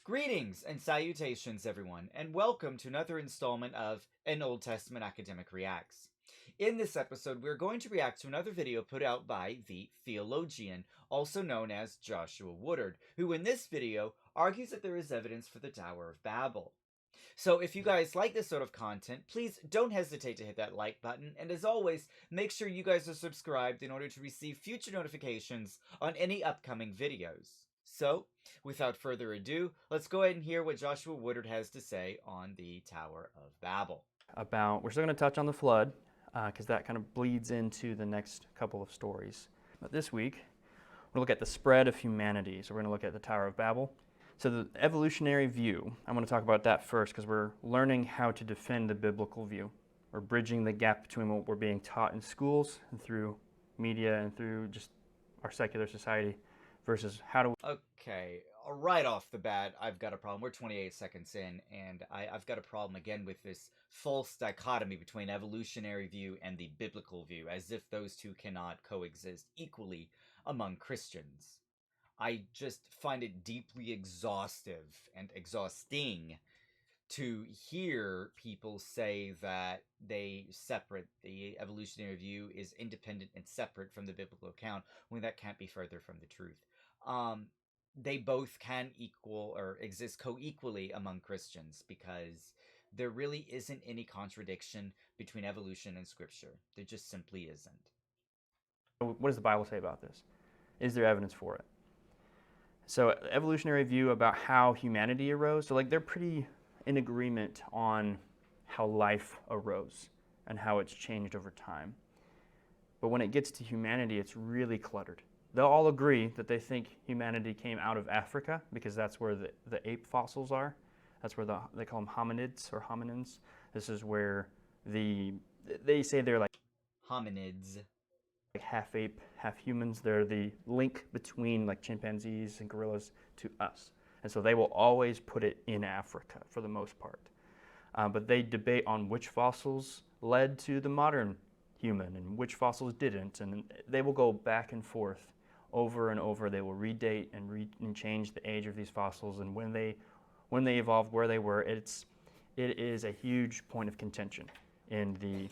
Greetings and salutations, everyone, and welcome to another installment of An Old Testament Academic Reacts. In this episode, we're going to react to another video put out by the theologian, also known as Joshua Woodard, who in this video argues that there is evidence for the Tower of Babel. So if you guys like this sort of content, please don't hesitate to hit that like button, and as always, make sure you guys are subscribed in order to receive future notifications on any upcoming videos. So, without further ado, let's go ahead and hear what Joshua Woodard has to say on the Tower of Babel. We're still going to touch on the flood, because that kind of bleeds into the next couple of stories. But this week, we'll look at the spread of humanity. So we're going to look at the Tower of Babel. So the evolutionary view, I'm going to talk about that first because we're learning how to defend the biblical view. We're bridging the gap between what we're being taught in schools and through media and through just our secular society versus how do we... Okay, right off the bat, I've got a problem. We're 28 seconds in, and I've got a problem again with this false dichotomy between evolutionary view and the biblical view, as if those two cannot coexist equally among Christians. I just find it deeply exhaustive and exhausting to hear people say that the evolutionary view is independent and separate from the biblical account when that can't be further from the truth. They both can equal or exist co-equally among Christians because there really isn't any contradiction between evolution and scripture. There just simply isn't. What does the Bible say about this? Is there evidence for it? So evolutionary view about how humanity arose, so they're pretty in agreement on how life arose and how it's changed over time. But when it gets to humanity, it's really cluttered. They'll all agree that they think humanity came out of Africa because that's where the ape fossils are. That's where they call them hominids or hominins. This is where they say they're like hominids. Like half ape, half humans. They're the link between like chimpanzees and gorillas to us. And so they will always put it in Africa for the most part. But they debate on which fossils led to the modern human and which fossils didn't. And they will go back and forth over and over. They will redate and change the age of these fossils and when they evolved, where they were. It is a huge point of contention in the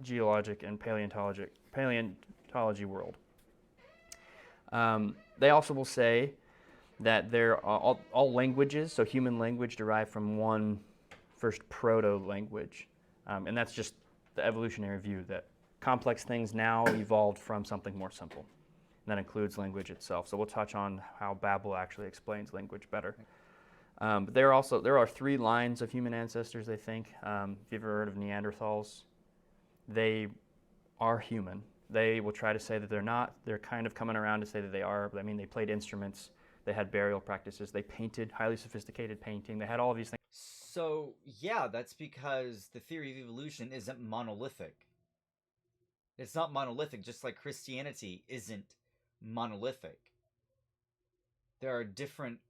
geologic and paleontology world. They also will say that there are all languages, so human language derived from one first proto-language. And that's just the evolutionary view, that complex things now evolved from something more simple. And that includes language itself. So we'll touch on how Babel actually explains language better. But there are three lines of human ancestors, they think. If you've ever heard of Neanderthals, they are human. They will try to say that they're not. They're kind of coming around to say that they are. But I mean, they played instruments. They had burial practices. They painted, highly sophisticated painting. They had all of these things. So, yeah, that's because the theory of evolution isn't monolithic. It's not monolithic, just like Christianity isn't monolithic. There are different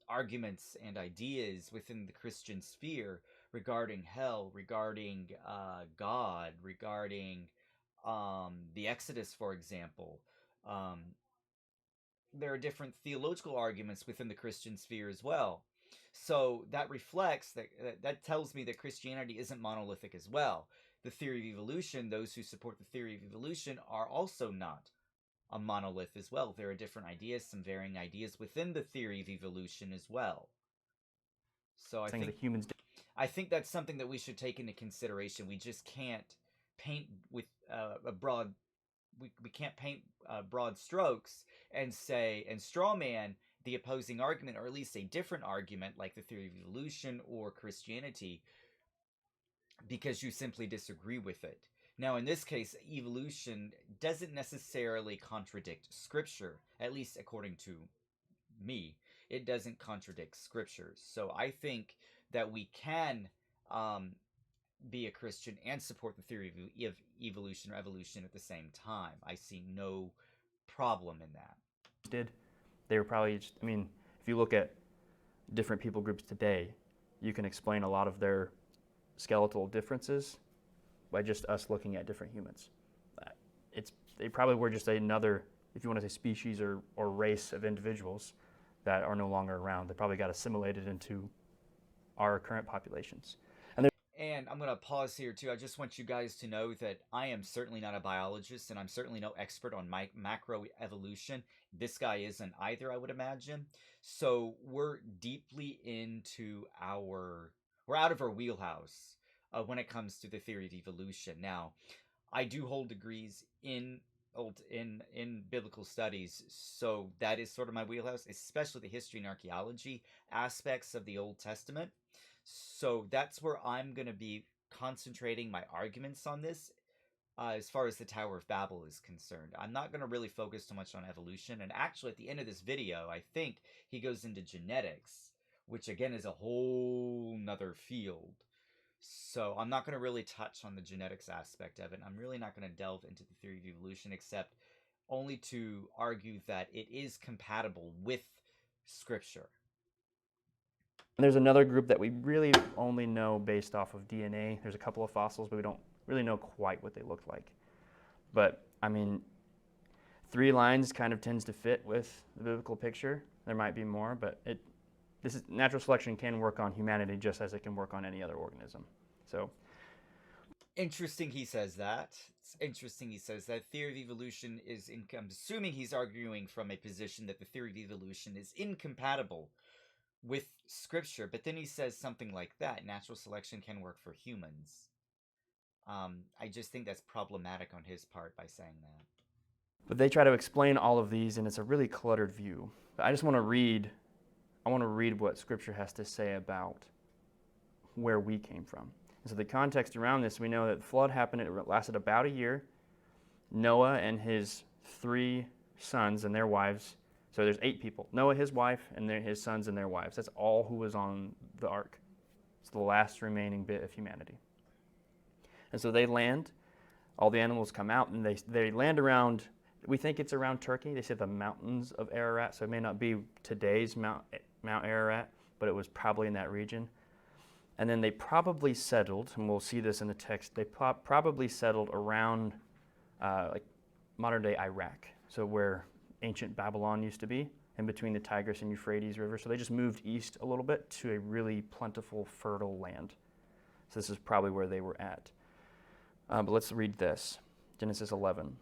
arguments and ideas within the Christian sphere regarding hell, regarding God, regarding the Exodus, for example. There are different theological arguments within the Christian sphere as well. So that reflects that tells me that Christianity isn't monolithic as well. The theory of evolution, those who support the theory of evolution are also not a monolith as well. There are different ideas, some varying ideas within the theory of evolution as well. So I think that's something that we should take into consideration. We just can't paint with we can't paint broad strokes and say and straw man the opposing argument, or at least a different argument like the theory of evolution or Christianity, because you simply disagree with it. Now, in this case, evolution doesn't necessarily contradict Scripture, at least according to me. It doesn't contradict Scripture. So I think that we can be a Christian and support the theory of evolution or evolution at the same time. I see no problem in that. They were probably just, I mean, if you look at different people groups today, you can explain a lot of their skeletal differences by just us looking at different humans. They probably were just another, if you want to say species or race of individuals that are no longer around. They probably got assimilated into our current populations. And I'm going to pause here too. I just want you guys to know that I am certainly not a biologist and I'm certainly no expert on macroevolution. This guy isn't either, I would imagine. So we're deeply into we're out of our wheelhouse when it comes to the theory of evolution. Now, I do hold degrees in biblical studies, so that is sort of my wheelhouse, especially the history and archaeology aspects of the Old Testament. So that's where I'm going to be concentrating my arguments on this. As far as the Tower of Babel is concerned, I'm not going to really focus too much on evolution. And actually, at the end of this video, I think he goes into genetics, which again is a whole nother field. So I'm not going to really touch on the genetics aspect of it. I'm really not going to delve into the theory of evolution, except only to argue that it is compatible with Scripture. And there's another group that we really only know based off of DNA. There's a couple of fossils, but we don't really know quite what they looked like. But, I mean, 3 lines kind of tends to fit with the biblical picture. There might be more, but natural selection can work on humanity just as it can work on any other organism. So, interesting he says that. It's interesting he says that. Theory of evolution is, I'm assuming he's arguing from a position that the theory of evolution is incompatible with Scripture, but then he says something like that. Natural selection can work for humans. I just think that's problematic on his part by saying that. But they try to explain all of these, and it's a really cluttered view. But I just want to read what Scripture has to say about where we came from. And so the context around this, we know that the flood happened, it lasted about a year. Noah and his 3 sons and their wives, so there's 8 people. Noah, his wife, and his sons and their wives. That's all who was on the ark. It's the last remaining bit of humanity. And so they land, all the animals come out, and they land around, we think it's around Turkey. They say the mountains of Ararat, so it may not be today's Mount Ararat, but it was probably in that region. And then they probably settled, and we'll see this in the text, they probably settled around like modern-day Iraq, so where ancient Babylon used to be, in between the Tigris and Euphrates River. So they just moved east a little bit to a really plentiful, fertile land. So this is probably where they were at. But let's read this, Genesis 11.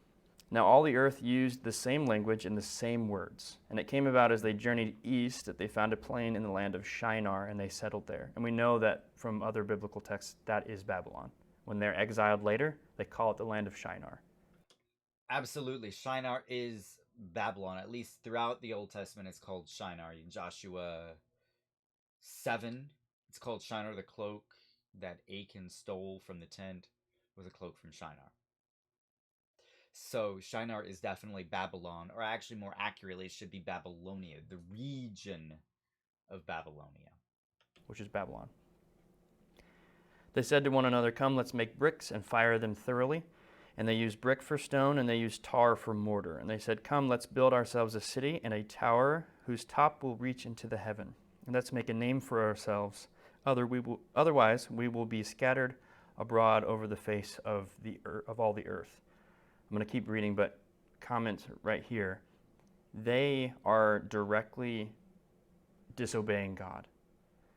Now all the earth used the same language and the same words. And it came about as they journeyed east that they found a plain in the land of Shinar, and they settled there. And we know that from other biblical texts, that is Babylon. When they're exiled later, they call it the land of Shinar. Absolutely. Shinar is Babylon. At least throughout the Old Testament, it's called Shinar. In Joshua 7, it's called Shinar. The cloak that Achan stole from the tent was a cloak from Shinar. So Shinar is definitely Babylon, or actually more accurately, it should be Babylonia, the region of Babylonia. Which is Babylon. They said to one another, "Come, let's make bricks and fire them thoroughly." And they used brick for stone, and they used tar for mortar. And they said, "Come, let's build ourselves a city and a tower whose top will reach into the heaven. And let's make a name for ourselves. Otherwise, we will be scattered abroad over the face of all the earth." I'm going to keep reading, but comment right here. They are directly disobeying God.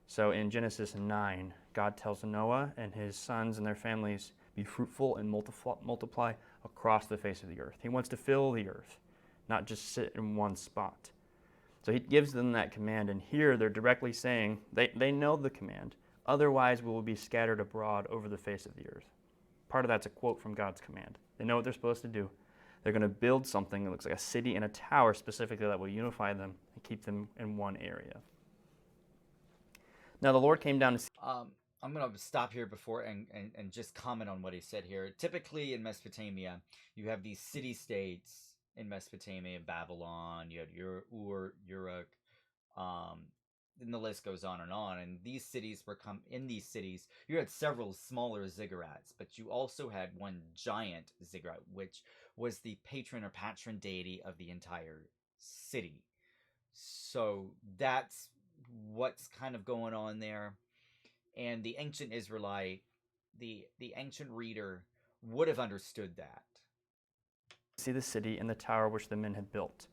So in Genesis 9, God tells Noah and his sons and their families, "Be fruitful and multiply across the face of the earth." He wants to fill the earth, not just sit in one spot. So he gives them that command, and here they're directly saying, they know the command, "Otherwise we will be scattered abroad over the face of the earth." Part of that's a quote from God's command. They know what they're supposed to do. They're going to build something that looks like a city and a tower specifically that will unify them and keep them in one area. Now the Lord came down to see. I'm going to stop here before and just comment on what he said here. Typically in Mesopotamia, you have these city-states in Mesopotamia, Babylon, you had Uruk, and the list goes on. And these cities you had several smaller ziggurats, but you also had one giant ziggurat, which was the patron or patron deity of the entire city. So that's what's kind of going on there. And the ancient Israelite, the ancient reader would have understood that. See the city and the tower which the men had built.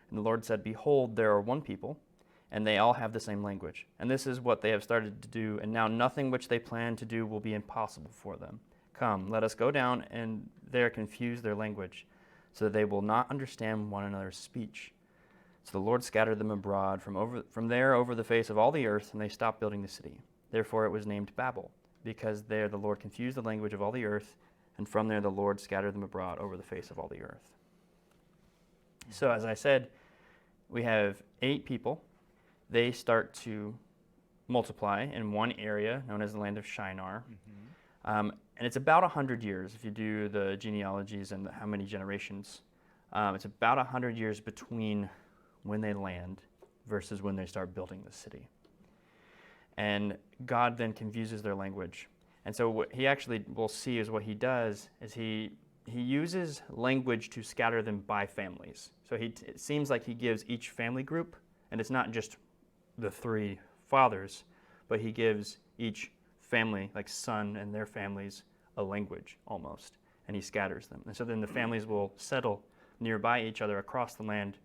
And the Lord said, "Behold, there are one people, and they all have the same language. And this is what they have started to do, and now nothing which they plan to do will be impossible for them. Come, let us go down and there confuse their language, so that they will not understand one another's speech. So the Lord scattered them abroad from there over the face of all the earth, and they stopped building the city. Therefore it was named Babel, because there the Lord confused the language of all the earth, and from there the Lord scattered them abroad over the face of all the earth. So as I said, we have 8 people. They start to multiply in one area known as the land of Shinar. And it's about 100 years if you do the genealogies and how many generations. It's about 100 years between when they land versus when they start building the city. And God then confuses their language. And so what he actually will see is what he does is he uses language to scatter them by families. So it seems like he gives each family group, and it's not just the 3 fathers, but he gives each family, like son and their families, a language almost, and he scatters them. And so then the families will settle nearby each other across the land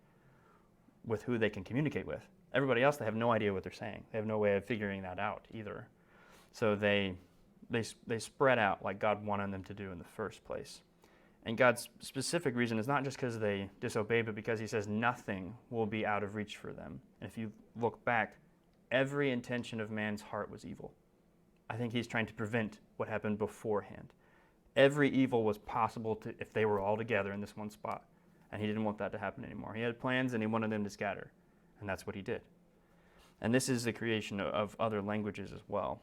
with who they can communicate with. Everybody else, they have no idea what they're saying. They have no way of figuring that out either. So they spread out like God wanted them to do in the first place. And God's specific reason is not just because they disobey, but because he says nothing will be out of reach for them. And if you look back, every intention of man's heart was evil. I think he's trying to prevent what happened beforehand. Every evil was possible if they were all together in this one spot. And he didn't want that to happen anymore. He had plans and he wanted them to scatter. And that's what he did. And this is the creation of other languages as well.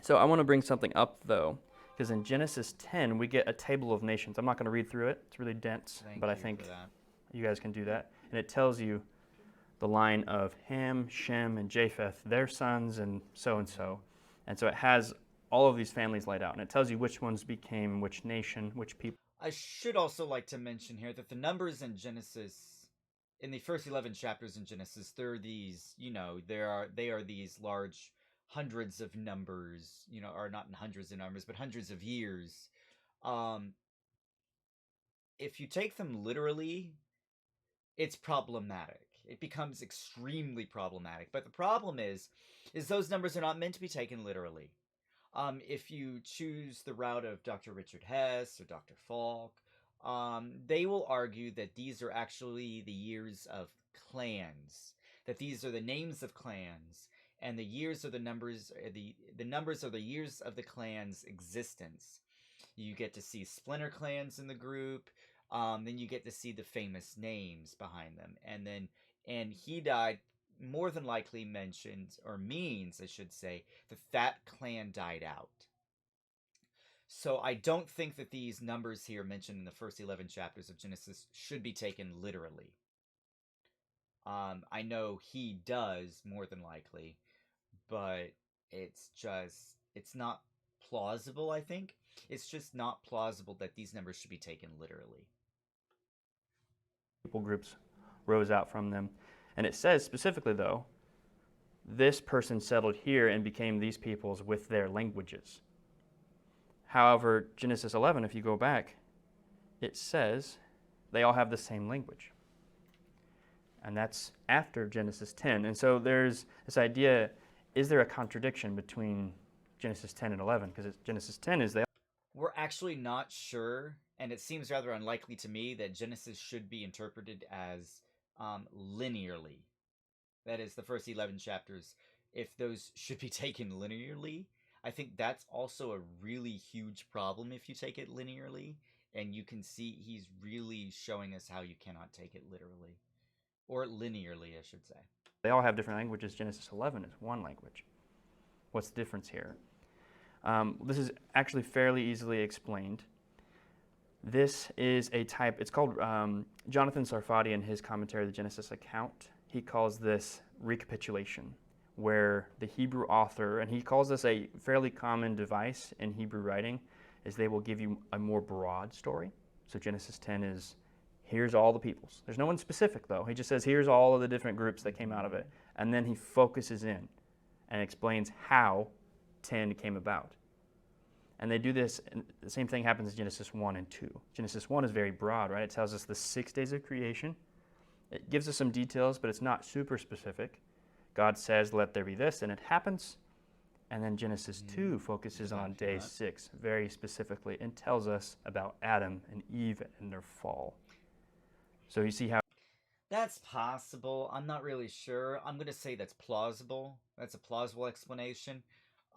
So I want to bring something up, though, because in Genesis 10, we get a table of nations. I'm not going to read through it. It's really dense, but I think you guys can do that. And it tells you the line of Ham, Shem, and Japheth, their sons, and so. And so it has all of these families laid out, and it tells you which ones became which nation, which people. I should also like to mention here that the numbers in Genesis, in the first 11 chapters in Genesis, there are these, they are these large hundreds of numbers, or not in hundreds of numbers, but hundreds of years. If you take them literally, it's problematic. It becomes extremely problematic. But the problem is those numbers are not meant to be taken literally. If you choose the route of Dr. Richard Hess or Dr. Falk, they will argue that these are actually the years of clans, that these are the names of clans, and the years are the numbers. The numbers are the years of the clan's existence. You get to see splinter clans in the group. Then you get to see the famous names behind them, and he died. More than likely mentions, or means, I should say, that clan died out. So I don't think that these numbers here mentioned in the first 11 chapters of Genesis should be taken literally. I know he does, more than likely, but it's not plausible, I think. It's just not plausible that these numbers should be taken literally. People groups rose out from them. And it says specifically, though, this person settled here and became these peoples with their languages. However, Genesis 11, if you go back, it says they all have the same language. And that's after Genesis 10. And so there's this idea, is there a contradiction between Genesis 10 and 11? Because Genesis 10 is We're actually not sure, and it seems rather unlikely to me that Genesis should be interpreted as linearly. That is, the first 11 chapters, if those should be taken linearly. I think that's also a really huge problem if you take it linearly, and you can see he's really showing us how you cannot take it literally. Or linearly, I should say. They all have different languages. Genesis 11 is one language. What's the difference here? This is actually fairly easily explained. This is a type, it's called, Jonathan Sarfati in his commentary, The Genesis Account, he calls this recapitulation, where the Hebrew author, and he calls this a fairly common device in Hebrew writing, is they will give you a more broad story. So Genesis 10 is, here's all the peoples. There's no one specific, though. He just says, here's all of the different groups that came out of it. And then he focuses in and explains how 10 came about. And they do this, and the same thing happens in Genesis 1 and 2. Genesis 1 is very broad, right? It tells us the 6 days of creation. It gives us some details, but it's not super specific. God says, let there be this, and it happens. And then Genesis 2 focuses on day 6 very specifically and tells us about Adam and Eve and their fall. So you see how That's possible. I'm not really sure. I'm going to say that's plausible. That's a plausible explanation.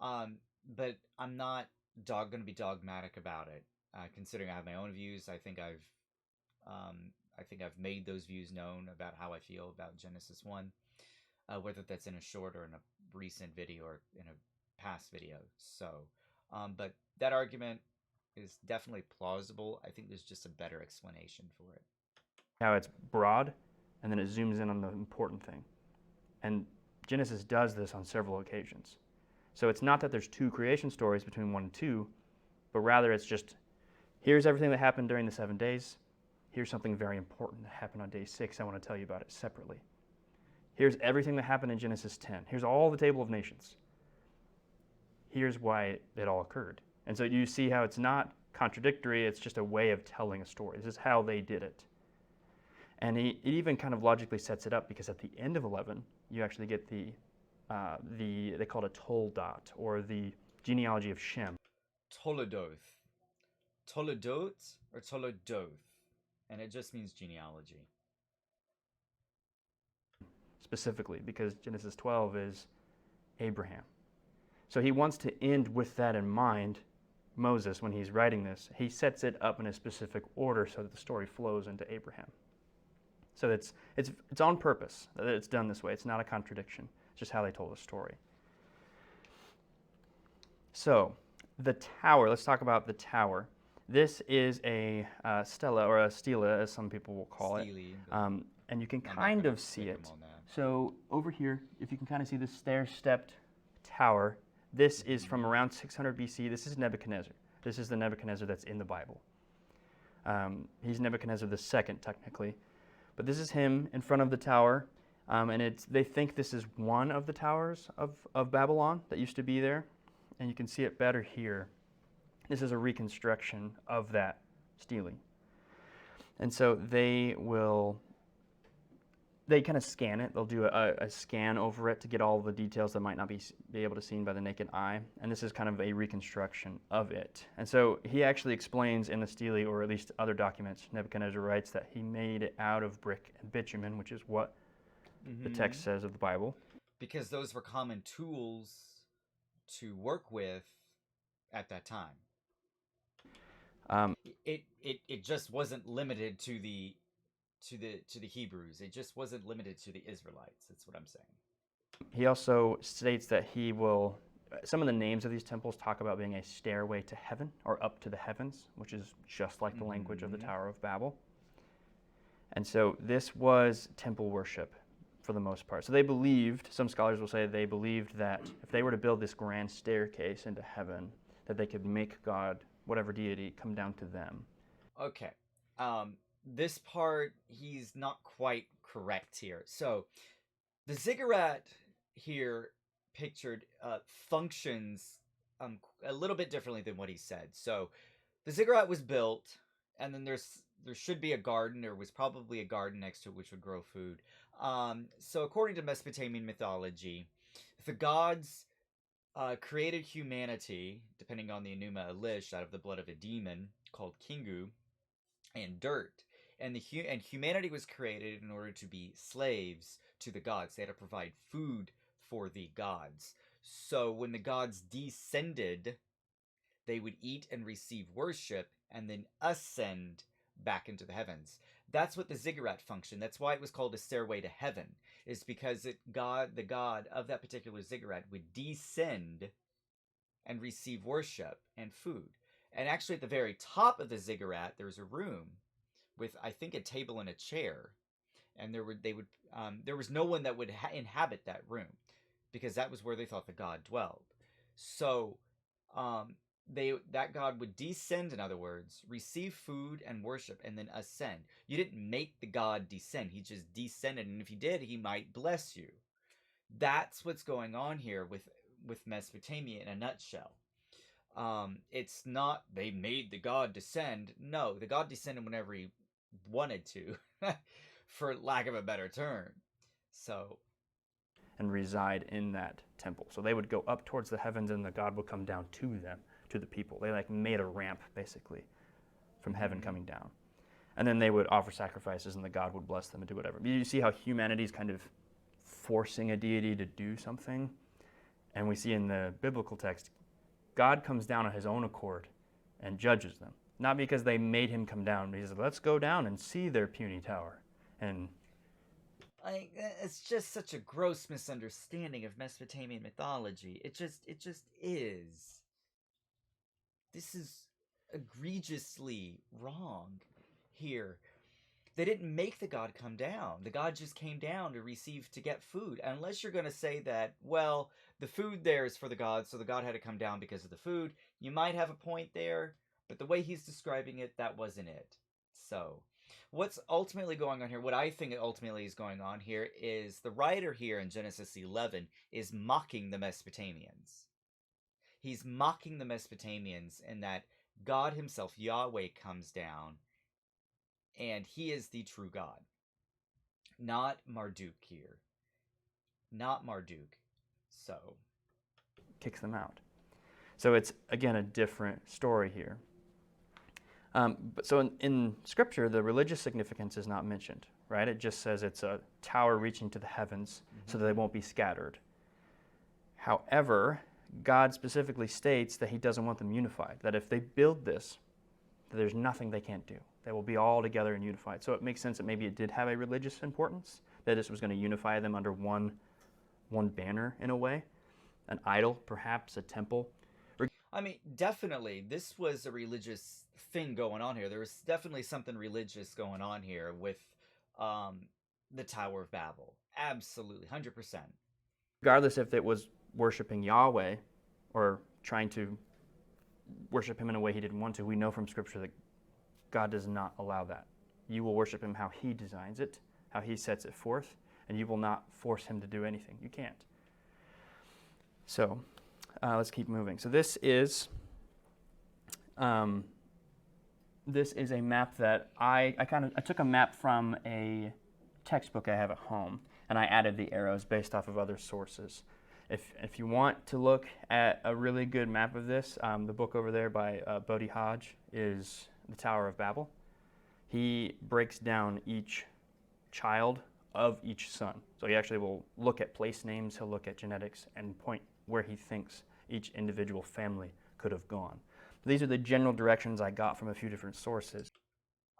Um, but I'm not going to be dogmatic about it. Considering I have my own views, I think I've made those views known about how I feel about Genesis 1, whether that's in a short or in a recent video or in a past video. So, but that argument is definitely plausible. I think there's just a better explanation for it. how it's broad, and then it zooms in on the important thing. And Genesis does this on several occasions. So it's not that there's two creation stories between 1 and 2, but rather it's just, here's everything that happened during the 7 days. Here's something very important that happened on day 6. I want to tell you about it separately. Here's everything that happened in Genesis 10. Here's all the table of nations. Here's why it all occurred. And so you see how it's not contradictory, it's just a way of telling a story. This is how they did it. And it even kind of logically sets it up, because at the end of 11, you actually get they call it a Toldot, or the genealogy of Shem. Toledoth. Toledot or Toledoth. And it just means genealogy. Specifically, because Genesis 12 is Abraham. So he wants to end with that in mind. Moses, when he's writing this, he sets it up in a specific order so that the story flows into Abraham. So it's on purpose that it's done this way. It's not a contradiction. It's just how they told the story. So the tower, let's talk about the tower. This is a stela, or a stela, as some people will call it. And you can kind of see it. So over here, if you can kind of see the stair-stepped tower, this is from around 600 BC. This is Nebuchadnezzar. This is the Nebuchadnezzar that's in the Bible. He's Nebuchadnezzar II, technically. But this is him in front of the tower. And they think this is one of the towers of Babylon that used to be there. And you can see it better here. This is a reconstruction of that stele. And so they kind of scan it. They'll do a scan over it to get all the details that might not be able to be seen by the naked eye. And this is kind of a reconstruction of it. And so he actually explains in the stele, or at least other documents, Nebuchadnezzar writes that he made it out of brick and bitumen, which is what the text says of the Bible. Because those were common tools to work with at that time. It just wasn't limited to the Hebrews. It just wasn't limited to the Israelites. That's what I'm saying. He also states that some of the names of these temples talk about being a stairway to heaven, or up to the heavens, which is just like the language of the Tower of Babel. And so this was temple worship for the most part. So they believed, some scholars will say they believed that if they were to build this grand staircase into heaven, that they could make God, whatever deity, come down to them. Okay. This part, he's not quite correct here. So the ziggurat here pictured functions a little bit differently than what he said. So the ziggurat was built, and then there should be a garden. There was probably a garden next to it which would grow food. So according to Mesopotamian mythology, the gods created humanity, depending on the Enuma Elish, out of the blood of a demon called Kingu, and dirt. And humanity was created in order to be slaves to the gods. They had to provide food for the gods. So when the gods descended, they would eat and receive worship, and then ascend back into the heavens. That's what the ziggurat function. That's why it was called a stairway to heaven. Is because the god of that particular ziggurat would descend and receive worship and food. And actually, at the very top of the ziggurat, there was a room with, I think, a table and a chair, and there was no one that would inhabit that room, because that was where they thought the god dwelled. So that god would descend, in other words, receive food and worship, and then ascend. You didn't make the god descend. He just descended, and if he did, he might bless you. That's what's going on here with Mesopotamia in a nutshell. It's not they made the god descend. No, the god descended whenever he wanted to, for lack of a better term. So, and reside in that temple. So they would go up towards the heavens, and the God would come down to them, to the people. They like made a ramp, basically, from heaven coming down. And then they would offer sacrifices, and the God would bless them and do whatever. You see how humanity is kind of forcing a deity to do something? And we see in the biblical text, God comes down on his own accord and judges them. Not because they made him come down, but he says, let's go down and see their puny tower. And it's just such a gross misunderstanding of Mesopotamian mythology. It just is. This is egregiously wrong here. They didn't make the god come down. The god just came down to get food. Unless you're going to say that, well, the food there is for the god, so the god had to come down because of the food. You might have a point there, but the way he's describing it, that wasn't it. So, what's ultimately going on here, what I think ultimately is going on here, is the writer here in Genesis 11 is mocking the Mesopotamians. He's mocking the Mesopotamians in that God himself, Yahweh, comes down, and he is the true God. Not Marduk here. Not Marduk. So. kicks them out. So it's, again, a different story here. So in Scripture, the religious significance is not mentioned, right? It just says it's a tower reaching to the heavens so that they won't be scattered. However, God specifically states that he doesn't want them unified, that if they build this, that there's nothing they can't do. They will be all together and unified. So it makes sense that maybe it did have a religious importance, that this was going to unify them under one banner in a way, an idol, perhaps, a temple. I mean, definitely, this was a religious thing going on here. There was definitely something religious going on here with the Tower of Babel. Absolutely, 100%. Regardless if it was worshiping Yahweh or trying to worship him in a way he didn't want to, we know from Scripture that God does not allow that. You will worship him how he designs it, how he sets it forth, and you will not force him to do anything. You can't. So, let's keep moving. So this is a map that I took a map from a textbook I have at home, and I added the arrows based off of other sources. If you want to look at a really good map of this, the book over there by Bodhi Hodge is the Tower of Babel. He breaks down each child of each son. So he actually will look at place names, he'll look at genetics, and point where he thinks each individual family could have gone. These are the general directions I got from a few different sources.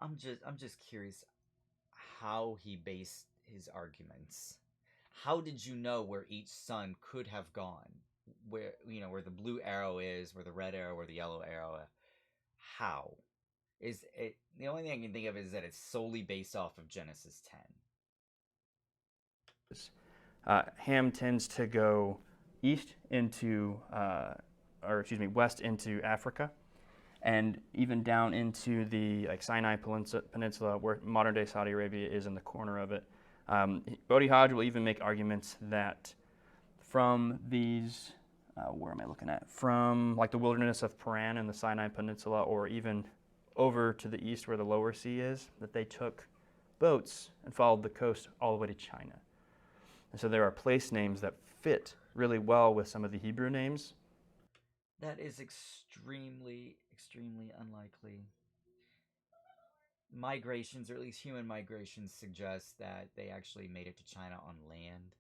I'm just curious how he based his arguments. How did you know where each son could have gone? Where the blue arrow is, where the red arrow, where the yellow arrow? How? Is it the only thing I can think of is that it's solely based off of Genesis 10. Ham tends to go west into Africa, and even down into the Sinai Peninsula, where modern-day Saudi Arabia is in the corner of it. Bodhi Hodge will even make arguments that from these, where am I looking at? From the wilderness of Paran and the Sinai Peninsula, or even over to the east where the lower sea is, that they took boats and followed the coast all the way to China. And so there are place names that fit really well with some of the Hebrew names. That is extremely, extremely unlikely. Migrations, or at least human migrations, suggest that they actually made it to China on land.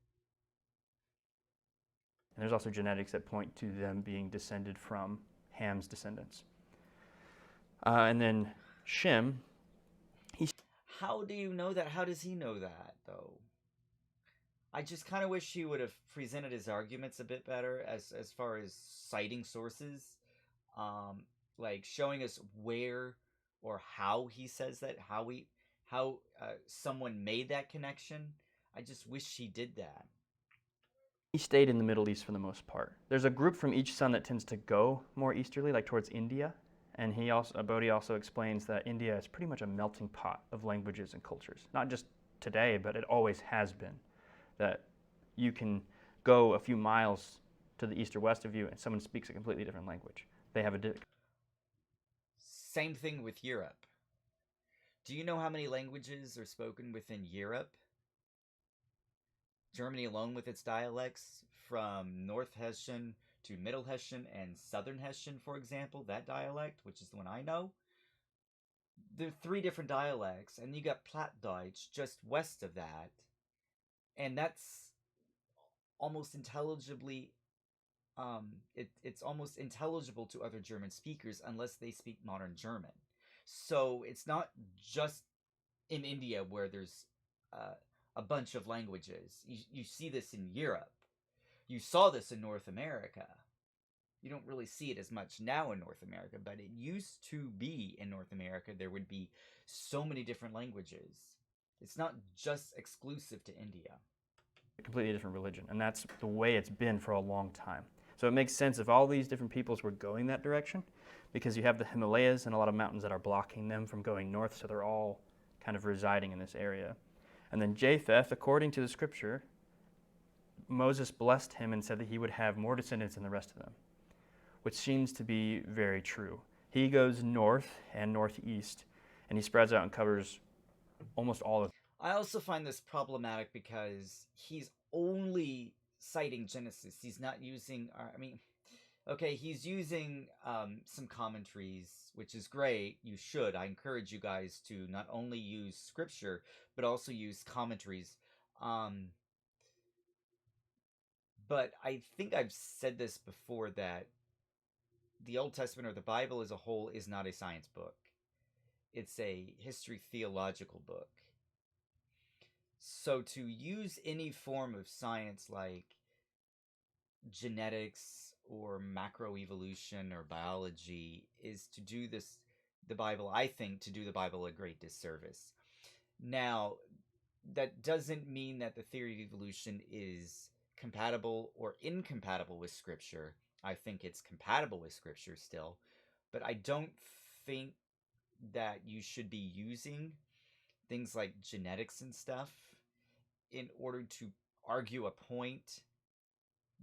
And there's also genetics that point to them being descended from Ham's descendants. And then Shem, How do you know that? How does he know that, though? I just kind of wish he would have presented his arguments a bit better as far as citing sources, showing us where or how he says that, how someone made that connection. I just wish he did that. he stayed in the Middle East for the most part. There's a group from each son that tends to go more easterly, like towards India. And Bodhi also explains that India is pretty much a melting pot of languages and cultures. Not just today, but it always has been. That you can go a few miles to the east or west of you and someone speaks a completely different language. They have Same thing with Europe. Do you know how many languages are spoken within Europe? Germany alone with its dialects, from North Hessian to Middle Hessian and Southern Hessian, for example, that dialect, which is the one I know, there are three different dialects, and you got Plattdeutsch just west of that, and that's almost intelligibly it's almost intelligible to other German speakers unless they speak modern German. So it's not just in India where there's uh, a bunch of languages. You see this in Europe. You saw this in North America. You don't really see it as much now in North America, but it used to be in North America. There would be so many different languages. It's not just exclusive to India. A completely different religion, and that's the way it's been for a long time. So it makes sense if all these different peoples were going that direction, because you have the Himalayas and a lot of mountains that are blocking them from going north, so they're all kind of residing in this area. And then Japheth, according to the scripture, Moses blessed him and said that he would have more descendants than the rest of them, which seems to be very true. He goes north and northeast, and he spreads out and covers almost all of. I also find this problematic because he's only citing Genesis. He's not using, okay, he's using some commentaries, which is great. You should. I encourage you guys to not only use scripture, but also use commentaries. But I think I've said this before that the Old Testament or the Bible as a whole is not a science book. It's a history theological book. So to use any form of science like genetics or macroevolution or biology is to do the Bible, I think, to do the Bible a great disservice. Now, that doesn't mean that the theory of evolution is compatible or incompatible with Scripture. I think it's compatible with Scripture still, but I don't think that you should be using things like genetics and stuff in order to argue a point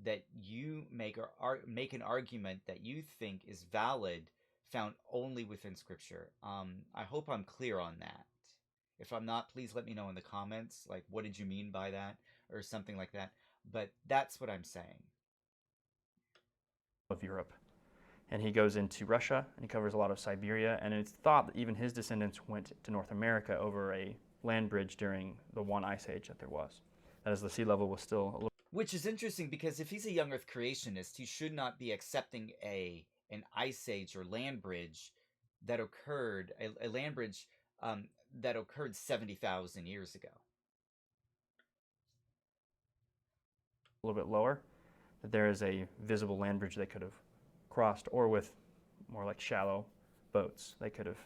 that you make or make an argument that you think is valid found only within Scripture. I hope I'm clear on that. If I'm not, please let me know in the comments, like, what did you mean by that, or something like that. But that's what I'm saying. Of Europe. And he goes into Russia, and he covers a lot of Siberia, and it's thought that even his descendants went to North America over a land bridge during the one ice age that there was. That is, the sea level was still a little. Which is interesting because if he's a young Earth creationist, he should not be accepting an ice age or land bridge that occurred, a land bridge that occurred 70,000 years ago. A little bit lower, that there is a visible land bridge they could have crossed, or with more like shallow boats, they could have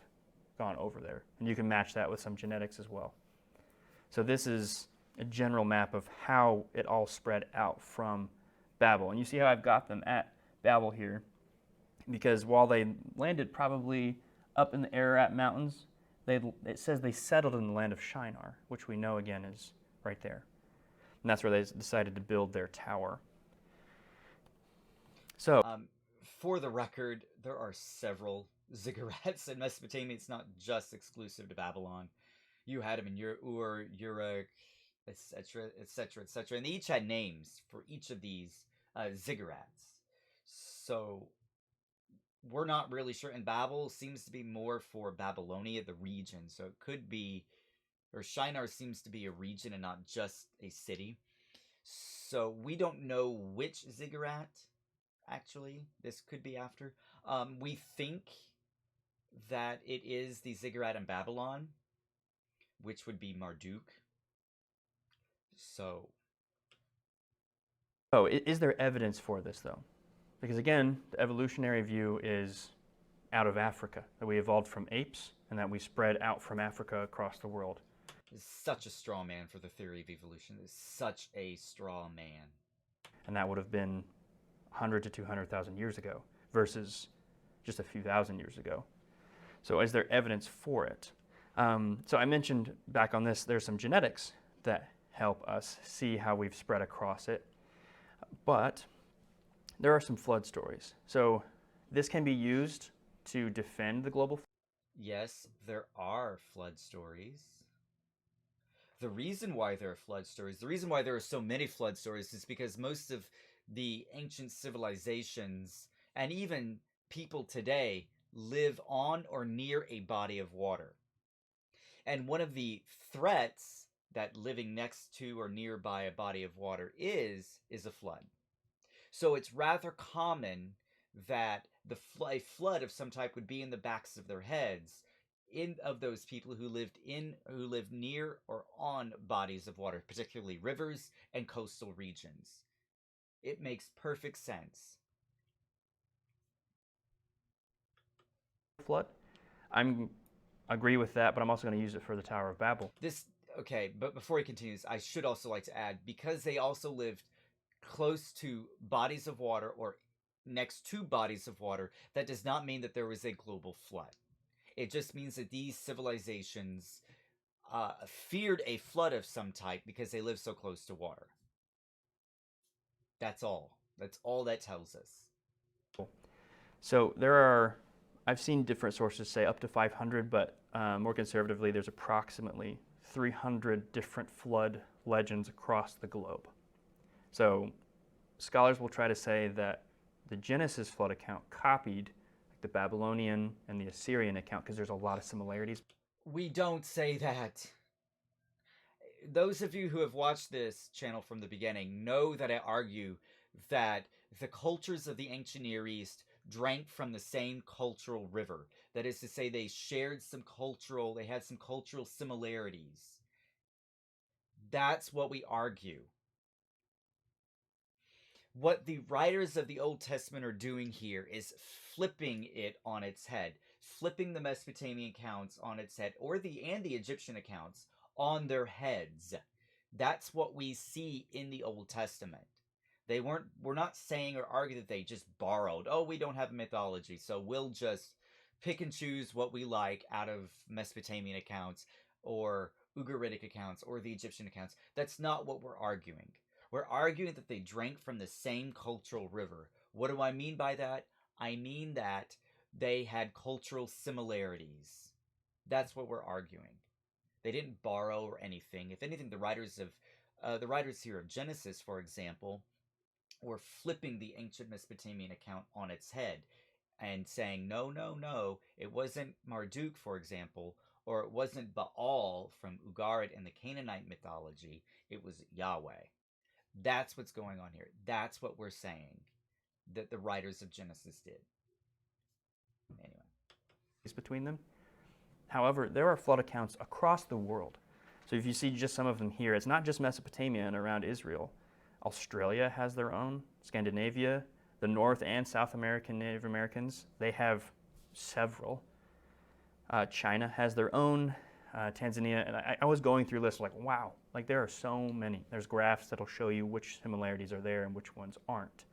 gone over there. And you can match that with some genetics as well. So this is a general map of how it all spread out from Babel. And you see how I've got them at Babel here, because while they landed probably up in the Ararat Mountains, it says they settled in the land of Shinar, which we know again is right there. And that's where they decided to build their tower. So, for the record, there are several ziggurats in Mesopotamia. It's not just exclusive to Babylon. You had them in Ur, Uruk, etc., etc., etc., and they each had names for each of these ziggurats. So we're not really sure. And Babel seems to be more for Babylonia, the region. So it could be, or Shinar seems to be a region and not just a city. So we don't know which ziggurat, actually, this could be after. We think that it is the ziggurat in Babylon, which would be Marduk. So is there evidence for this, though? Because again, the evolutionary view is out of Africa, that we evolved from apes and that we spread out from Africa across the world. It's such a straw man for the theory of evolution. It's such a straw man. And that would have been 100 to 200,000 years ago versus just a few thousand years ago. So is there evidence for it? So I mentioned back on this, there's some genetics that help us see how we've spread across it. But there are some flood stories. So this can be used to defend the global. Yes, there are flood stories. The reason why there are flood stories, the reason why there are so many flood stories, is because most of the ancient civilizations and even people today live on or near a body of water. And one of the threats that living next to or nearby a body of water is a flood. So it's rather common that a flood of some type would be in the backs of their heads in of those people who lived near or on bodies of water, particularly rivers and coastal regions. It makes perfect sense. Flood. I'm agree with that, but I'm also going to use it for the Tower of Babel. This okay, but before he continues, I should also like to add, because they also lived close to bodies of water or next to bodies of water, that does not mean that there was a global flood. It just means that these civilizations feared a flood of some type because they live so close to water. That's all. That's all that tells us. So there are, I've seen different sources say up to 500, but more conservatively, there's approximately 300 different flood legends across the globe. So scholars will try to say that the Genesis flood account copied the Babylonian and the Assyrian account because there's a lot of similarities. We don't say that. Those of you who have watched this channel from the beginning know that I argue that the cultures of the ancient Near East drank from the same cultural river. That is to say, they had some cultural similarities. That's what we argue. What the writers of the Old Testament are doing here is flipping it on its head, flipping the Mesopotamian accounts on its head, or the Egyptian accounts on their heads. That's what we see in the Old Testament. We're not saying or arguing that they just borrowed, oh, we don't have a mythology, so we'll just pick and choose what we like out of Mesopotamian accounts or Ugaritic accounts or the Egyptian accounts. That's not what we're arguing. We're arguing that they drank from the same cultural river. What do I mean by that? I mean that they had cultural similarities. That's what we're arguing. They didn't borrow or anything. If anything, the writers here of Genesis, for example, were flipping the ancient Mesopotamian account on its head and saying, no, no, no, it wasn't Marduk, for example, or it wasn't Baal from Ugarit and the Canaanite mythology. It was Yahweh. That's what's going on here. That's what we're saying that the writers of Genesis did. Anyway. Between them. However, there are flood accounts across the world. So if you see just some of them here, it's not just Mesopotamia and around Israel. Australia has their own, Scandinavia, the North and South American Native Americans, they have several. China has their own, Tanzania, and I was going through lists like, wow, like there are so many. There's graphs that'll show you which similarities are there and which ones aren't.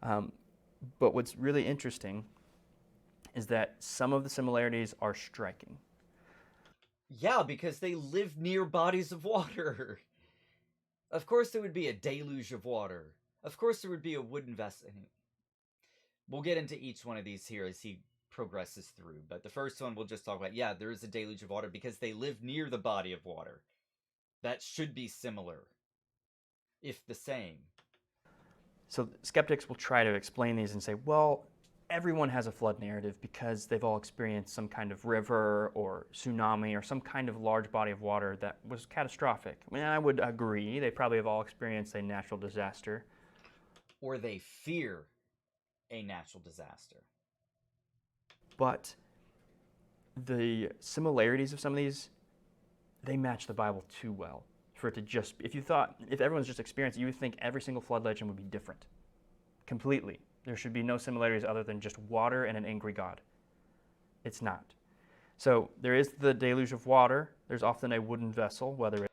But what's really interesting is that some of the similarities are striking. Yeah, because they live near bodies of water. Of course there would be a deluge of water. Of course there would be a wooden vessel. We'll get into each one of these here as he progresses through. But the first one we'll just talk about, yeah, there is a deluge of water because they live near the body of water. That should be similar, if the same. So skeptics will try to explain these and say, well, everyone has a flood narrative because they've all experienced some kind of river or tsunami or some kind of large body of water that was catastrophic. I mean, I would agree. They probably have all experienced a natural disaster. Or they fear a natural disaster. But the similarities of some of these, they match the Bible too well for it to just, if everyone's just experienced it, you would think every single flood legend would be different. Completely. There should be no similarities other than just water and an angry God. It's not. So there is the deluge of water. There's often a wooden vessel, whether it...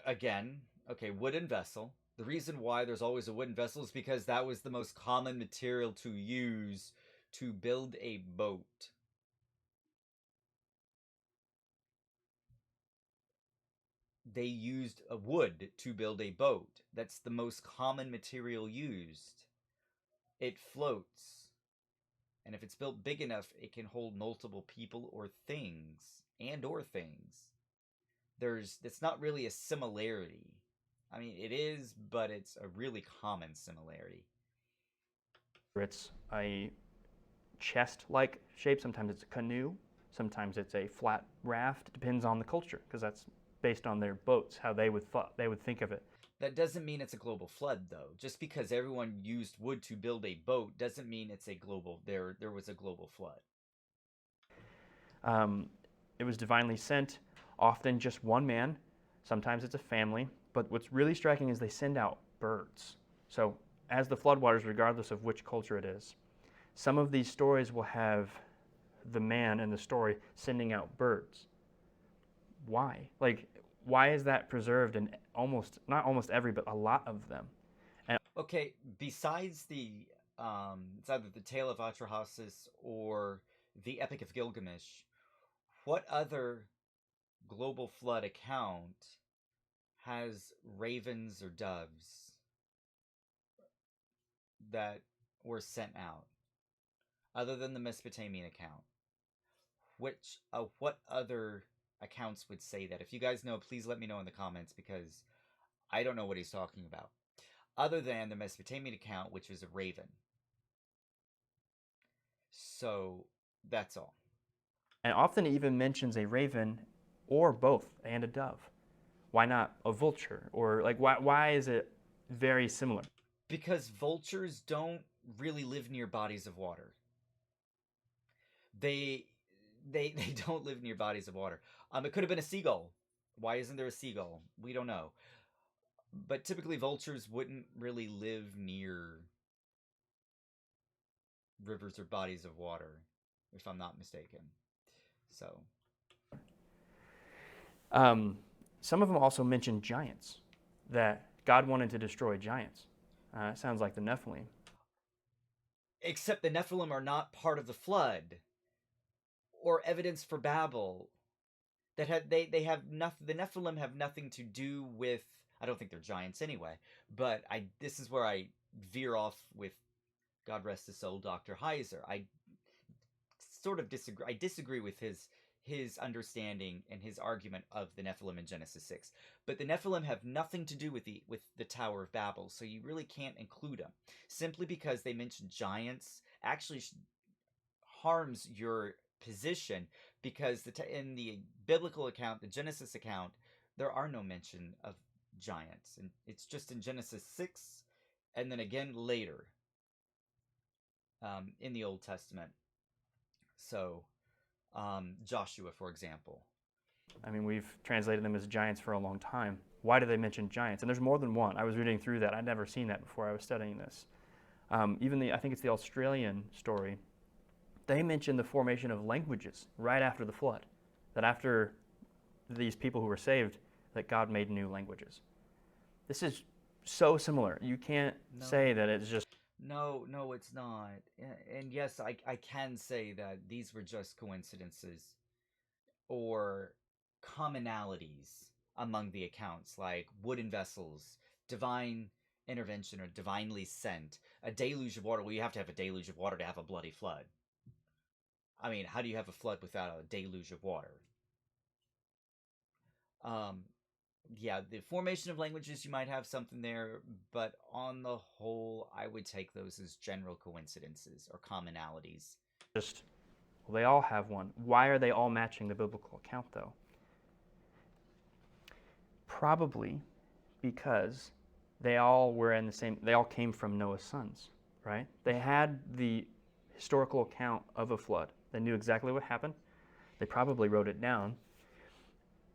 Again, okay, wooden vessel. The reason why there's always a wooden vessel is because that was the most common material to use to build a boat. They used a wood to build a boat. That's the most common material used. It floats. And if it's built big enough, it can hold multiple people or things. It's not really a similarity. I mean, it is, but it's a really common similarity. It's a chest-like shape. Sometimes it's a canoe. Sometimes it's a flat raft. It depends on the culture, because that's based on their boats, how they would think of it. That doesn't mean it's a global flood, though. Just because everyone used wood to build a boat doesn't mean it's a global. There was a global flood. It was divinely sent, often just one man. Sometimes it's a family. But what's really striking is they send out birds. So as the floodwaters, regardless of which culture it is, some of these stories will have the man in the story sending out birds. Why? Like, why is that preserved in not almost every, but a lot of them? And Okay, besides it's either the Tale of Atrahasis or the Epic of Gilgamesh, what other global flood account has ravens or doves that were sent out, other than the Mesopotamian account? What other accounts would say that? If you guys know, please let me know in the comments, because I don't know what he's talking about. Other than the Mesopotamian account, which is a raven. So that's all. and often it even mentions a raven or both and a dove. Why not a vulture? Or like why is it very similar? Because vultures don't really live near bodies of water. They they don't live near bodies of water. It could have been a seagull. Why isn't there a seagull? We don't know. But typically vultures wouldn't really live near rivers or bodies of water, if I'm not mistaken. So, Some of them also mention giants, that God wanted to destroy giants. It sounds like the Nephilim. except the Nephilim are not part of the flood or evidence for Babel. That had they have nothing. The Nephilim have nothing to do with. I don't think they're giants anyway. But this is where I veer off with, God rest his soul, Dr. Heiser. I sort of disagree. I disagree with his understanding and his argument of the Nephilim in Genesis 6. But the Nephilim have nothing to do with the Tower of Babel, so you really can't include them. Simply because they mention giants actually harms your position, because in the biblical account, the Genesis account, there are no mention of giants, and it's just in Genesis 6 and then again later in the Old Testament. So, Joshua, for example. I mean, we've translated them as giants for a long time. Why do they mention giants? And there's more than one. I was reading through that. I'd never seen that before I was studying this. I think it's the Australian story, they mention the formation of languages right after the flood. That after these people who were saved, that God made new languages. This is so similar. You can't say that it's just. No, it's not. And yes, I can say that these were just coincidences or commonalities among the accounts, like wooden vessels, divine intervention or divinely sent, a deluge of water. Well, you have to have a deluge of water to have a bloody flood. I mean, how do you have a flood without a deluge of water? Um, yeah, the formation of languages, you might have something there, but on the whole, I would take those as general coincidences or commonalities. Just, well, they all have one. Why are they all matching the biblical account, though? Probably because they all were in the same, they all came from Noah's sons, right? They had the historical account of a flood. They knew exactly what happened. They probably wrote it down.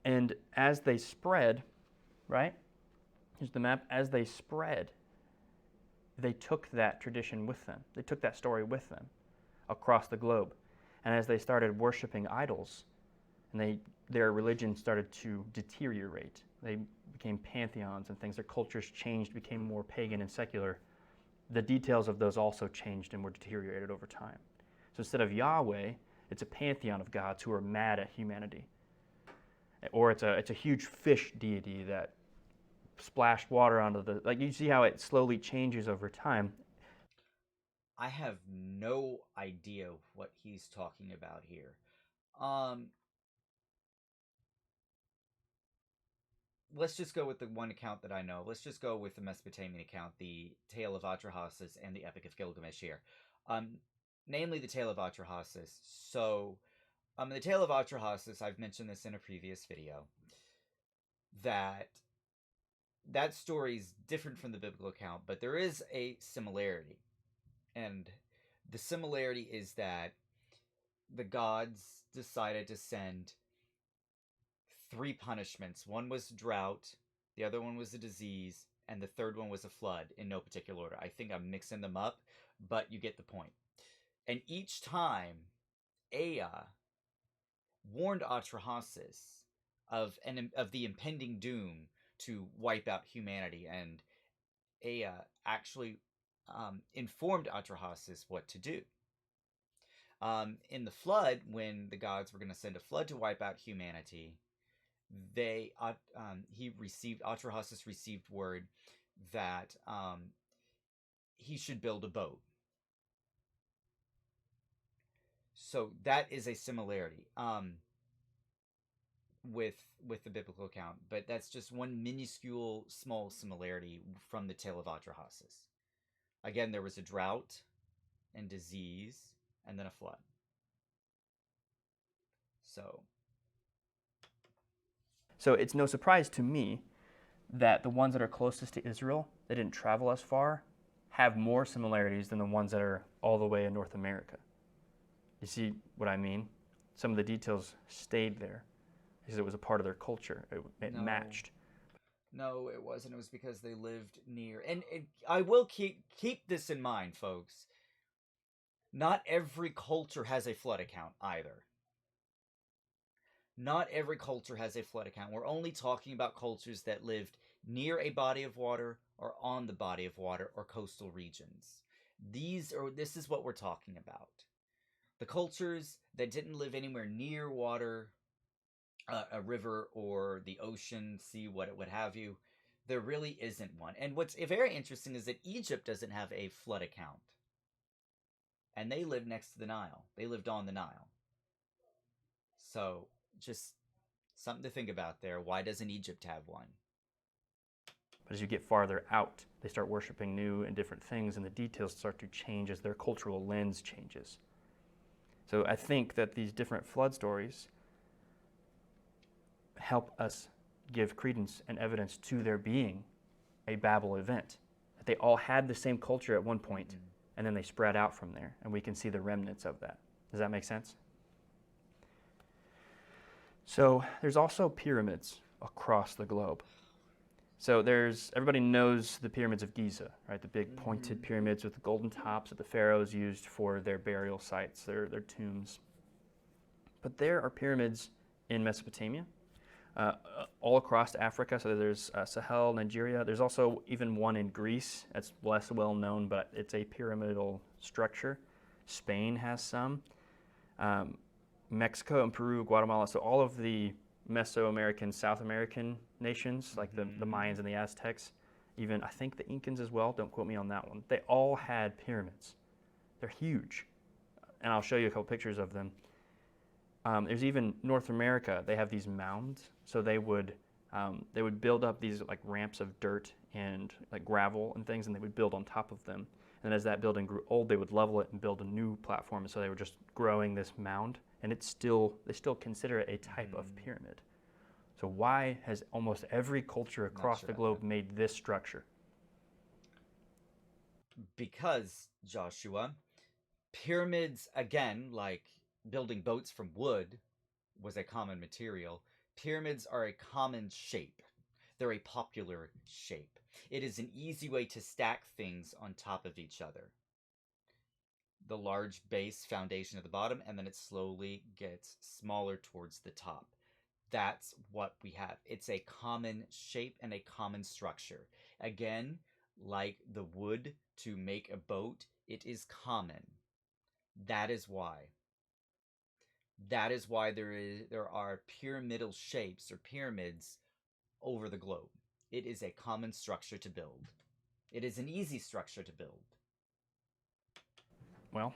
And as they spread, right? Here's the map. As they spread, they took that tradition with them. They took that story with them across the globe. And as they started worshiping idols, and their religion started to deteriorate, they became pantheons and things. Their cultures changed, became more pagan and secular. The details of those also changed and were deteriorated over time. So instead of Yahweh, it's a pantheon of gods who are mad at humanity. Or it's a huge fish deity that splashed water onto the, like, you see how it slowly changes over time. I have no idea what he's talking about here. Um, let's just go with the one account that I know. Let's just go with the Mesopotamian account, the Tale of Atrahasis and the Epic of Gilgamesh here. Um, namely the Tale of Atrahasis. So, in the Tale of Atrahasis, I've mentioned this in a previous video, that that story is different from the biblical account, but there is a similarity. And the similarity is that the gods decided to send three punishments. One was drought, the other one was a disease, and the third one was a flood in no particular order. I think I'm mixing them up, but you get the point. And each time, Ea warned Atrahasis of the impending doom to wipe out humanity, and Ea actually informed Atrahasis what to do. In the flood, when the gods were going to send a flood to wipe out humanity, Atrahasis received word that he should build a boat. So that is a similarity with the biblical account, but that's just one minuscule small similarity from the tale of Atrahasis. Again, there was a drought and disease, and then a flood. So it's no surprise to me that the ones that are closest to Israel, that didn't travel as far, have more similarities than the ones that are all the way in North America. You see what I mean? Some of the details stayed there because it was a part of their culture. It matched. No, it wasn't. It was because they lived near. And I will keep this in mind, folks. Not every culture has a flood account either. Not every culture has a flood account. We're only talking about cultures that lived near a body of water or on the body of water or coastal regions. This is what we're talking about. The cultures that didn't live anywhere near water, a river or the ocean, sea, what have you, there really isn't one. And what's very interesting is that Egypt doesn't have a flood account. And they lived next to the Nile. They lived on the Nile. So, just something to think about there. Why doesn't Egypt have one? But as you get farther out, they start worshiping new and different things, and the details start to change as their cultural lens changes. So I think that these different flood stories help us give credence and evidence to there being a Babel event. That they all had the same culture at one point, and then they spread out from there, and we can see the remnants of that. Does that make sense? So there's also pyramids across the globe. So everybody knows the pyramids of Giza, right? The big pointed pyramids with the golden tops that the pharaohs used for their burial sites, their tombs. But there are pyramids in Mesopotamia, all across Africa. So there's Sahel, Nigeria. There's also even one in Greece. That's less well known, but it's a pyramidal structure. Spain has some. Mexico and Peru, Guatemala. So all of the Mesoamerican, South American nations, like the Mayans and the Aztecs, even I think the Incans as well, don't quote me on that one. They all had pyramids. They're huge. And I'll show you a couple pictures of them. There's even North America, they have these mounds. So they would build up these like ramps of dirt and like gravel and things, and they would build on top of them. And as that building grew old, they would level it and build a new platform. So they were just growing this mound, and they still consider it a type of pyramid. So why has almost every culture across the globe made this structure? Because, Joshua, pyramids, again, like building boats from wood was a common material, pyramids are a common shape. They're a popular shape. It is an easy way to stack things on top of each other. The large base foundation at the bottom, and then it slowly gets smaller towards the top. That's what we have. It's a common shape and a common structure. Again, like the wood to make a boat, it is common. That is why. That is why there are pyramidal shapes or pyramids over the globe. It is a common structure to build. It is an easy structure to build. Well,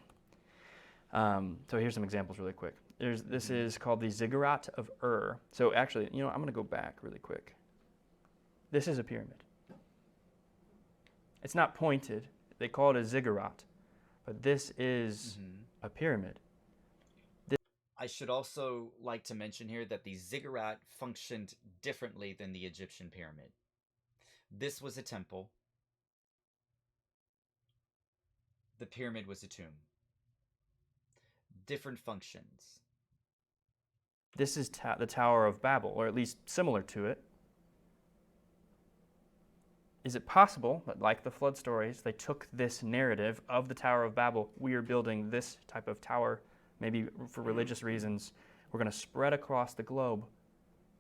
so here's some examples really quick. This is called the Ziggurat of Ur. So actually, I'm going to go back really quick. This is a pyramid. It's not pointed. They call it a ziggurat, but this is a pyramid. I should also like to mention here that the ziggurat functioned differently than the Egyptian pyramid. This was a temple. The pyramid was a tomb. Different functions. This is the Tower of Babel, or at least similar to it. Is it possible that, like the flood stories, they took this narrative of the Tower of Babel, we are building this type of tower, maybe for religious reasons, we're going to spread across the globe,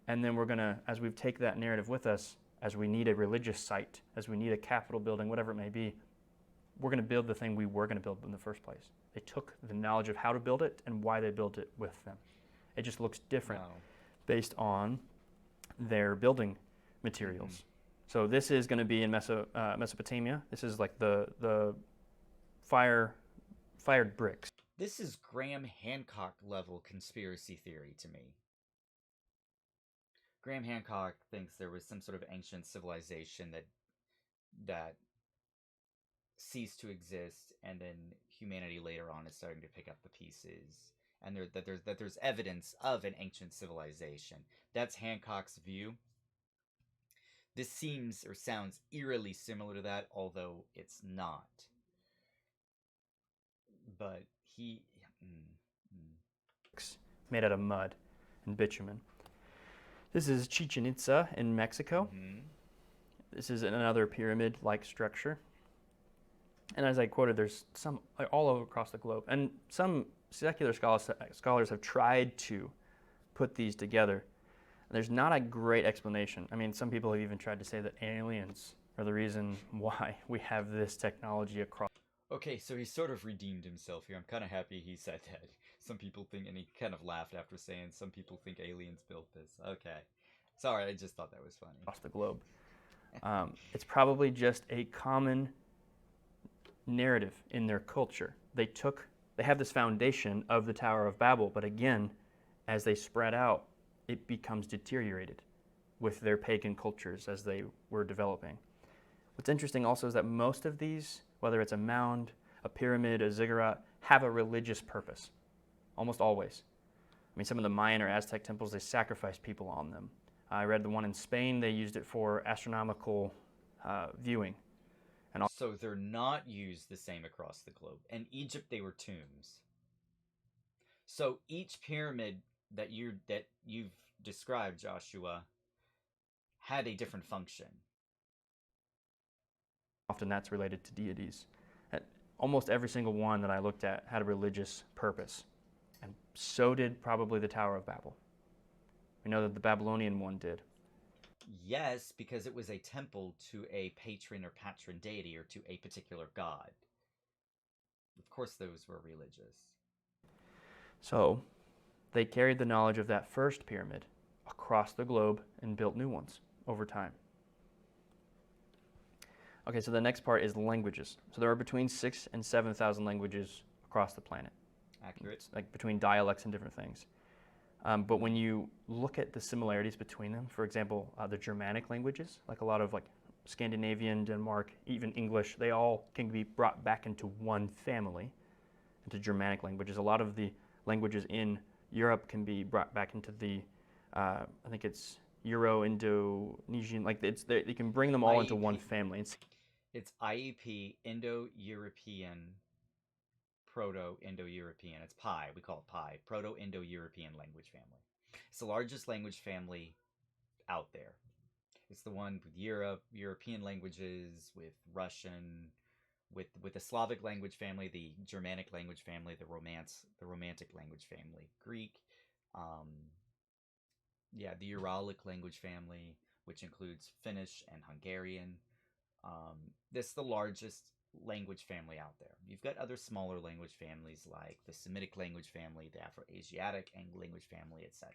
and then we're going to, as we take that narrative with us, as we need a religious site, as we need a Capitol building, whatever it may be, we're going to build the thing we were going to build in the first place. They took the knowledge of how to build it and why they built it with them. It just looks different based on their building materials. So this is going to be in Mesopotamia. This is like the fired bricks. This is Graham Hancock level conspiracy theory to me. Graham Hancock thinks there was some sort of ancient civilization that ceased to exist, and then humanity later on is starting to pick up the pieces, and that there's evidence of an ancient civilization. That's Hancock's view. This seems or sounds eerily similar to that, although it's not. But he made out of mud and bitumen. This is Chichen Itza in Mexico. This is another pyramid-like structure. And as I quoted, there's some all over across the globe. And some secular scholars have tried to put these together. There's not a great explanation. I mean, some people have even tried to say that aliens are the reason why we have this technology across. Okay, so he sort of redeemed himself here. I'm kind of happy he said that. Some people think, and he kind of laughed after saying, some people think aliens built this. Okay. Sorry, I just thought that was funny. Across the globe. It's probably just a common narrative in their culture. They have this foundation of the Tower of Babel, but again, as they spread out, it becomes deteriorated with their pagan cultures as they were developing. What's interesting also is that most of these, whether it's a mound, a pyramid, a ziggurat, have a religious purpose, almost always. I mean, some of the Mayan or Aztec temples, they sacrificed people on them. I read the one in Spain, they used it for astronomical viewing. So they're not used the same across the globe. In Egypt, they were tombs. So each pyramid that you've described, Joshua, had a different function. Often that's related to deities. Almost every single one that I looked at had a religious purpose. And so did probably the Tower of Babel. We know that the Babylonian one did. Yes, because it was a temple to a patron or patron deity, or to a particular god. Of course those were religious. So they carried the knowledge of that first pyramid across the globe and built new ones over time. Okay, so the next part is languages. So there are between 6,000 and 7,000 languages across the planet. Accurate. It's like between dialects and different things. But when you look at the similarities between them, for example, the Germanic languages, like a lot of like Scandinavian, Denmark, even English, they all can be brought back into one family, into Germanic languages. A lot of the languages in Europe can be brought back into the, I think it's Euro-Indonesian, like you can bring them all into one family. It's IEP, Indo-European, Proto-Indo-European. It's PI. We call it PI, Proto-Indo-European language family. It's the largest language family out there. It's the one with European languages, with Russian, with the Slavic language family, the Germanic language family, the Romantic language family, Greek, the Uralic language family, which includes Finnish and Hungarian. This is the largest language family out there. You've got other smaller language families like the Semitic language family, the Afro-Asiatic language family, etc.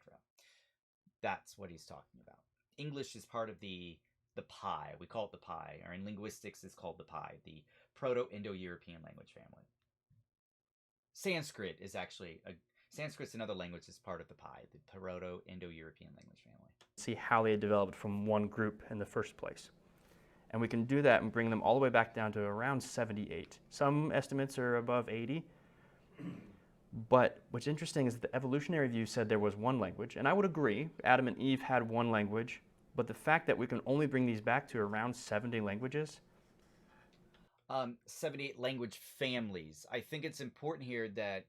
That's what he's talking about. English is part of the PI. We call it the PI, or in linguistics it's called the PI, the Proto-Indo-European language family. Sanskrit is actually Sanskrit's another language that's part of the pie, the Proto-Indo-European language family. See how they developed from one group in the first place. And we can do that and bring them all the way back down to around 78. Some estimates are above 80. But what's interesting is that the evolutionary view said there was one language, and I would agree, Adam and Eve had one language, but the fact that we can only bring these back to around 70 languages. 78 language families. I think it's important here that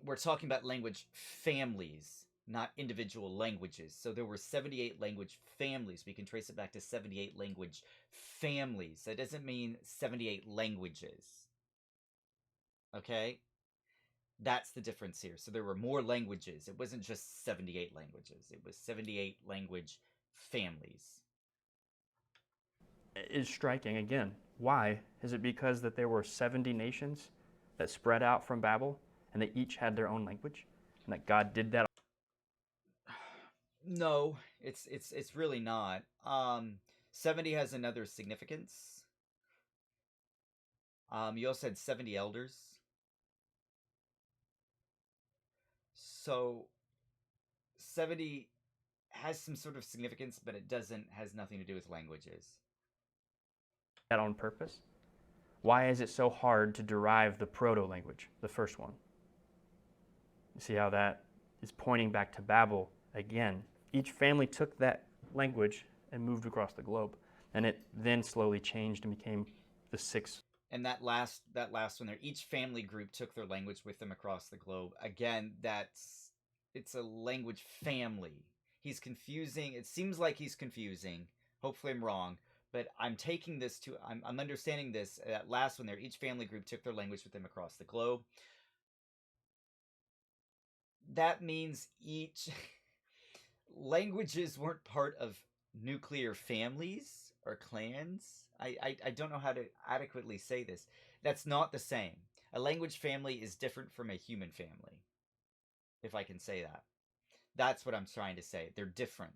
we're talking about language families, not individual languages. So there were 78 language families. We can trace it back to 78 language families. That doesn't mean 78 languages. Okay? That's the difference here. So there were more languages. It wasn't just 78 languages. It was 78 language families. Is striking again. Why? Is it because that there were 70 nations that spread out from Babel and they each had their own language and that God did that? No, it's really not. 70 has another significance. You also had 70 elders. So 70 has some sort of significance, but it has nothing to do with languages. That on purpose? Why is it so hard to derive the proto-language, the first one? You see how that is pointing back to Babel again. Each family took that language and moved across the globe, and it then slowly changed and became the six. And that last one there, each family group took their language with them across the globe. Again, it's a language family. He's confusing. It seems like he's confusing. Hopefully I'm wrong. But I'm taking this to, I'm understanding this, that last one there, each family group took their language with them across the globe. That means each languages weren't part of nuclear families or clans. I don't know how to adequately say this. That's not the same. A language family is different from a human family, if I can say that. That's what I'm trying to say. They're different.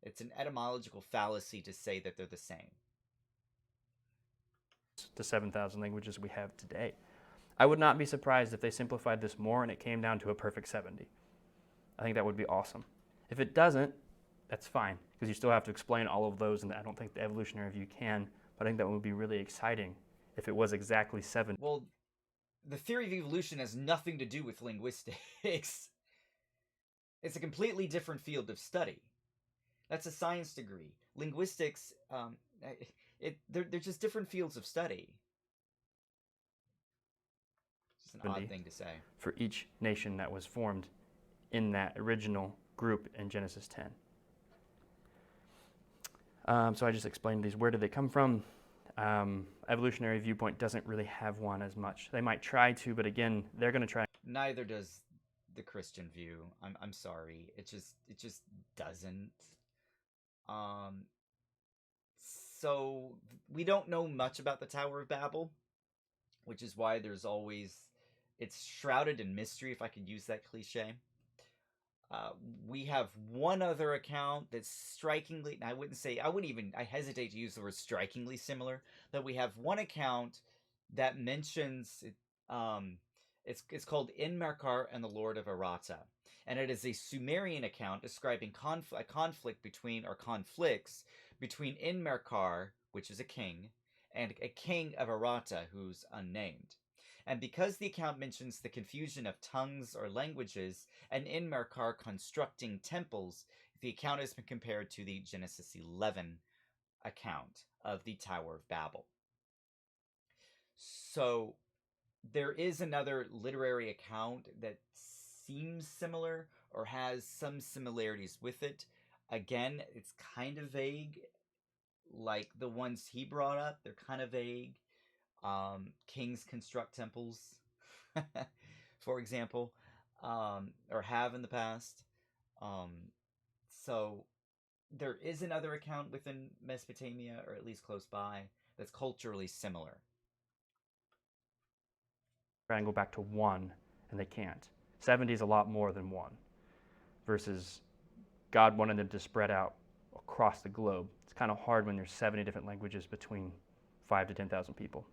It's an etymological fallacy to say that they're the same. The 7,000 languages we have today. I would not be surprised if they simplified this more and it came down to a perfect 70. I think that would be awesome. If it doesn't, that's fine, because you still have to explain all of those, and I don't think the evolutionary view can, but I think that would be really exciting if it was exactly 70. Well, the theory of evolution has nothing to do with linguistics. It's a completely different field of study. That's a science degree. Linguistics, they're just different fields of study. It's just an odd thing to say. For each nation that was formed in that original group in Genesis 10. So I just explained these. Where did they come from? Evolutionary viewpoint doesn't really have one as much. They might try to, but again, they're going to try. Neither does the Christian view. I'm sorry. It just doesn't. So we don't know much about the Tower of Babel, which is why it's shrouded in mystery, if I could use that cliche. We have one other account that's strikingly, I hesitate to use the word strikingly similar, but we have one account that mentions, it's called Enmerkar and the Lord of Arata. And it is a Sumerian account describing conflicts between Enmerkar, which is a king, and a king of Arata, who's unnamed. And because the account mentions the confusion of tongues or languages and Enmerkar constructing temples, the account has been compared to the Genesis 11 account of the Tower of Babel. So there is another literary account that seems similar or has some similarities with it. Again, it's kind of vague. Like the ones he brought up, they're kind of vague. Kings construct temples, for example, or have in the past. So there is another account within Mesopotamia, or at least close by, that's culturally similar. Try and go back to one, and they can't. 70 is a lot more than one, versus God wanted them to spread out across the globe. It's kind of hard when there's 70 different languages between 5,000 to 10,000 people.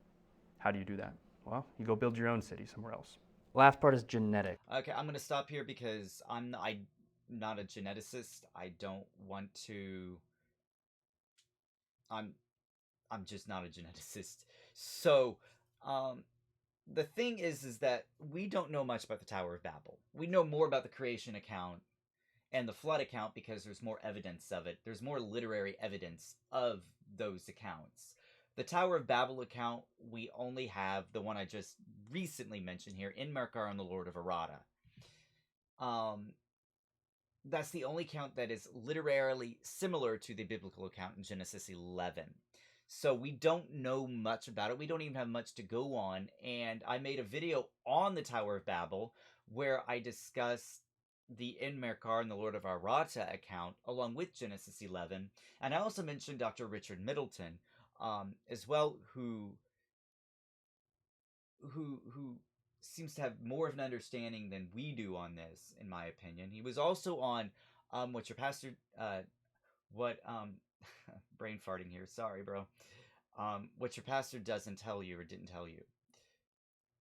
How do you do that? Well, you go build your own city somewhere else. Last part is genetic. Okay, I'm gonna stop here because I'm not a geneticist. I don't want to. I'm I'm just not a geneticist. So, um, the thing is that we don't know much about the Tower of Babel. We know more about the creation account and the flood account because there's more evidence of it. There's more literary evidence of those accounts. The Tower of Babel account, we only have the one I just recently mentioned here, in Merkar and the Lord of Arata. Um, that's the only account that is literarily similar to the biblical account in Genesis 11. So we don't know much about it. We don't even have much to go on. And I made a video on the Tower of Babel where I discussed the Enmerkar and the Lord of Arata account along with Genesis 11. And I also mentioned Dr. Richard Middleton as well, who seems to have more of an understanding than we do on this, in my opinion. He was also on what your pastor what brain farting here. Sorry, bro. What your pastor doesn't tell you or didn't tell you.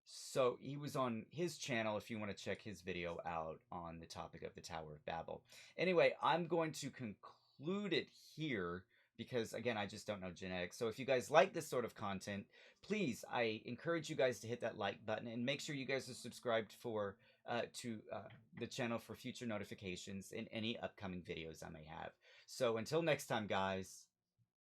So he was on his channel if you want to check his video out on the topic of the Tower of Babel. Anyway, I'm going to conclude it here because again, I just don't know genetics. So if you guys like this sort of content, please, I encourage you guys to hit that like button and make sure you guys are subscribed to the channel for future notifications in any upcoming videos I may have. So until next time, guys.